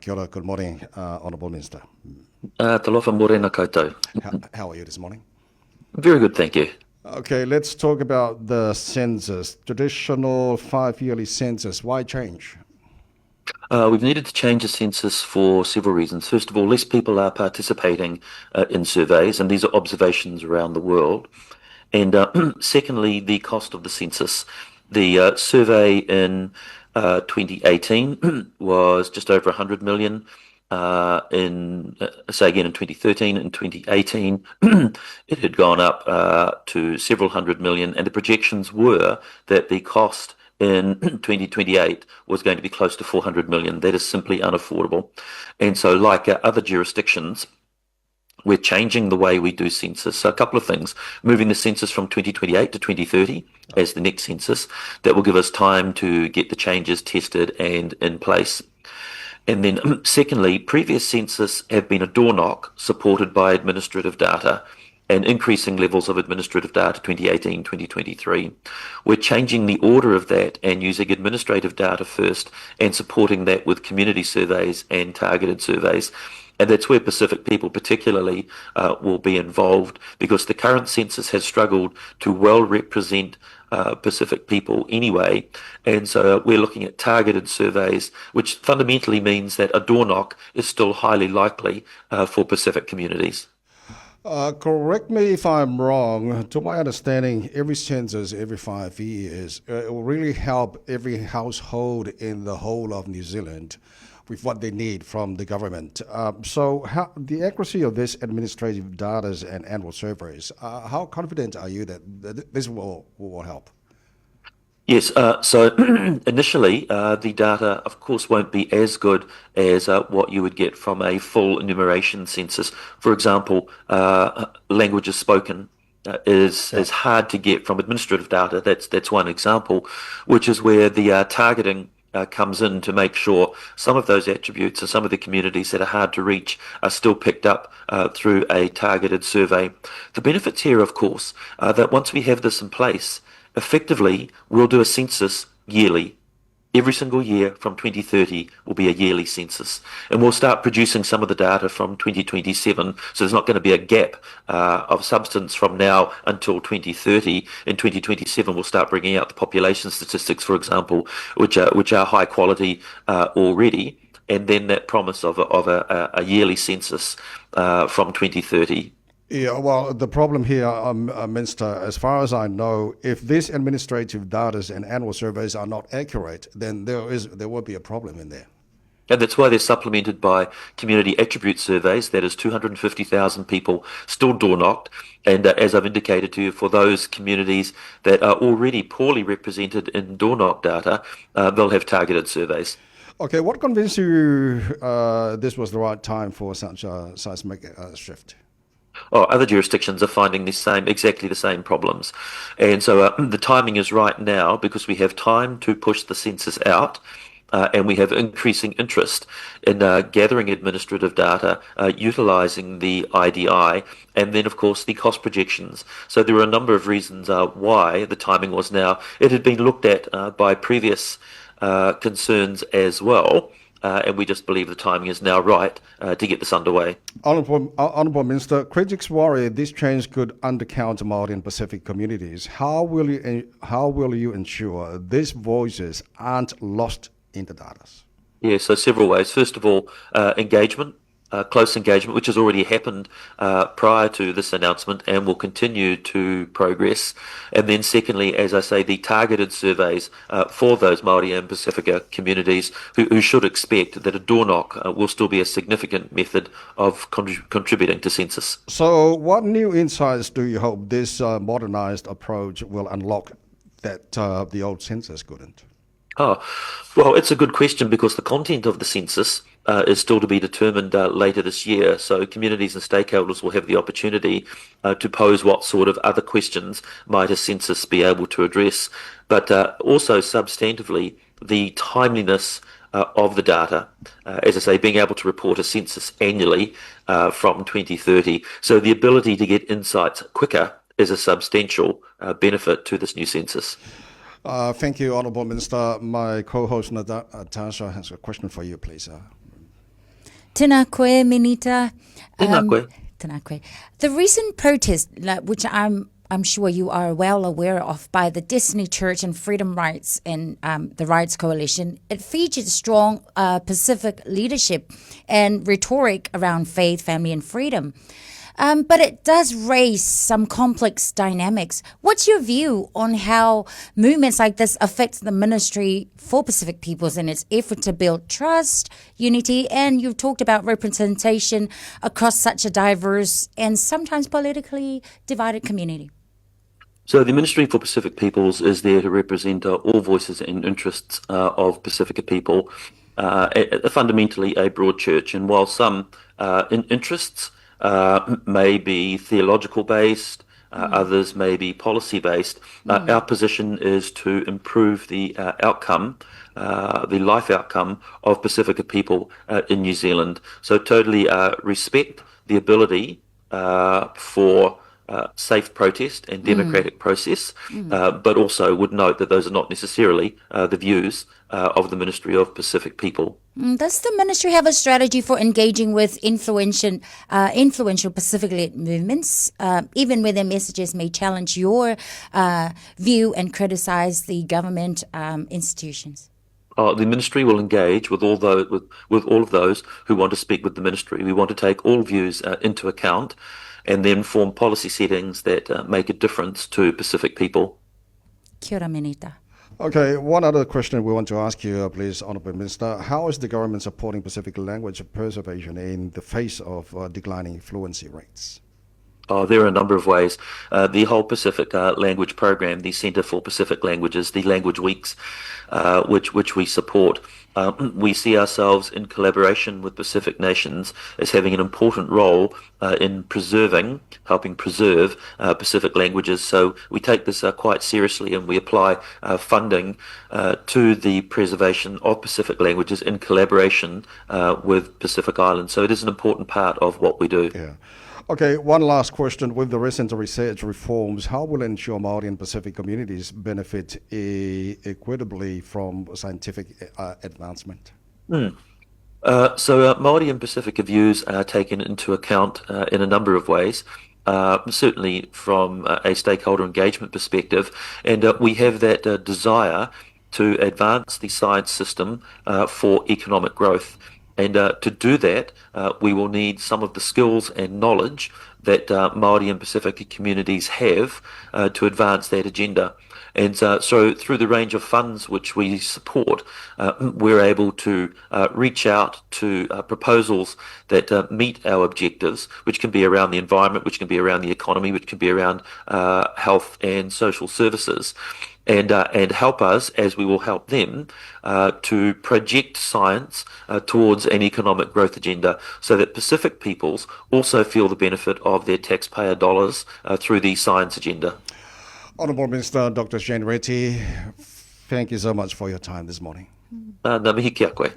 Kia ora, good morning, Honourable Minister. Talofa morena koutou. How are you this morning? Very good, thank you. Okay, let's talk about the census. Traditional 5-yearly census. Why change? We've needed to change the census for several reasons. First of all, less people are participating in surveys, and these are observations around the world. And secondly, the cost of the census. The survey in 2018 was just over 100 million. In 2013 and 2018, it had gone up to several hundred million, and the projections were that the cost in 2028 was going to be close to 400 million. That is simply unaffordable. And so, like other jurisdictions, we're changing the way we do census. So a couple of things, moving the census from 2028 to 2030 as the next census. That will give us time to get the changes tested and in place. And then secondly, previous census have been a door knock supported by administrative data and increasing levels of administrative data 2018, 2023. We're changing the order of that and using administrative data first and supporting that with community surveys and targeted surveys. And that's where Pacific people particularly will be involved, because the current census has struggled to well represent Pacific people anyway. And so we're looking at targeted surveys, which fundamentally means that a door knock is still highly likely for Pacific communities. Correct me if I'm wrong. To my understanding, every census every 5 years, it will really help every household in the whole of New Zealand with what they need from the government. So the accuracy of this administrative data and annual surveys, how confident are you that this will help? Yes, so initially, the data, of course, won't be as good as what you would get from a full enumeration census. For example, languages spoken is hard to get from administrative data. That's one example, which is where the targeting comes in to make sure some of those attributes and some of the communities that are hard to reach are still picked up through a targeted survey. The benefits here, of course, are that once we have this in place, effectively we'll do a census yearly. Every single year from 2030 will be a yearly census, and we'll start producing some of the data from 2027. So there's not going to be a gap of substance from now until 2030. In 2027, we'll start bringing out the population statistics, for example, which are high quality already, and then that promise of a yearly census from 2030. Yeah, well, the problem here, Minister, as far as I know, if these administrative data and annual surveys are not accurate, then there will be a problem in there. And that's why they're supplemented by community attribute surveys. That is 250,000 people still door knocked. And as I've indicated to you, for those communities that are already poorly represented in door knock data, they'll have targeted surveys. Okay, what convinced you this was the right time for such a seismic shift? Other jurisdictions are finding exactly the same problems. And so the timing is right now because we have time to push the census out. And we have increasing interest in gathering administrative data, utilising the IDI, and then, of course, the cost projections. So there are a number of reasons why the timing was now. It had been looked at by previous concerns as well. And we just believe the timing is now right to get this underway. Honourable Minister, critics worry this change could undercount Māori and Pacific communities. How will you ensure these voices aren't lost in the data? Yeah, so several ways. First of all, engagement. Close engagement, which has already happened prior to this announcement and will continue to progress. And then secondly, as I say, the targeted surveys for those Māori and Pacifica communities who should expect that a door knock will still be a significant method of contributing to census. So what new insights do you hope this modernised approach will unlock that the old census couldn't? Oh, well, it's a good question because the content of the census is still to be determined later this year. So communities and stakeholders will have the opportunity to pose what sort of other questions might a census be able to address. But also substantively, the timeliness of the data, as I say, being able to report a census annually from 2030. So the ability to get insights quicker is a substantial benefit to this new census. Thank you, Honourable Minister. My co-host Natasha has a question for you, please. Tēnā koe, Minita. Tēnā koe. Tēnā koe. The recent protest, which I'm sure you are well aware of, by the Destiny Church and Freedom Rights and the Rights Coalition, it featured strong Pacific leadership and rhetoric around faith, family, and freedom. But it does raise some complex dynamics. What's your view on how movements like this affect the Ministry for Pacific Peoples in its effort to build trust, unity, and you've talked about representation across such a diverse and sometimes politically divided community? So the Ministry for Pacific Peoples is there to represent all voices and interests of Pacifica people, fundamentally a broad church. And while some interests may be theological based, others may be policy based, our position is to improve the outcome, the life outcome of Pacifica people in New Zealand. So totally respect the ability for safe protest and democratic process, but also would note that those are not necessarily the views of the Ministry of Pacific People. Does the ministry have a strategy for engaging with influential Pacific-led movements, even where their messages may challenge your view and criticize the government institutions? The ministry will engage with all of those who want to speak with the ministry. We want to take all views into account and then form policy settings that make a difference to Pacific people. Kia ora, Minita. Okay, one other question we want to ask you, please, Honourable Minister. How is the government supporting Pacific language preservation in the face of declining fluency rates? There are a number of ways. The whole Pacific language program, the Centre for Pacific Languages, the Language Weeks, which we support, we see ourselves in collaboration with Pacific nations as having an important role in helping preserve Pacific languages. So we take this quite seriously, and we apply funding to the preservation of Pacific languages in collaboration with Pacific Islands. So it is an important part of what we do. Yeah. Okay, one last question. With the recent research reforms, how will it ensure Māori and Pacific communities benefit equitably from scientific advancement? So Māori and Pacifica views are taken into account in a number of ways. Certainly from a stakeholder engagement perspective, and we have that desire to advance the science system for economic growth. And to do that, we will need some of the skills and knowledge that Māori and Pacifica communities have to advance that agenda. And so through the range of funds which we support, we're able to reach out to proposals that meet our objectives, which can be around the environment, which can be around the economy, which can be around health and social services. And help us, as we will help them, to project science towards an economic growth agenda, so that Pacific peoples also feel the benefit of their taxpayer dollars through the science agenda. Honourable Minister Dr. Shane Reti, thank you so much for your time this morning. Ngā mihi ki a koe.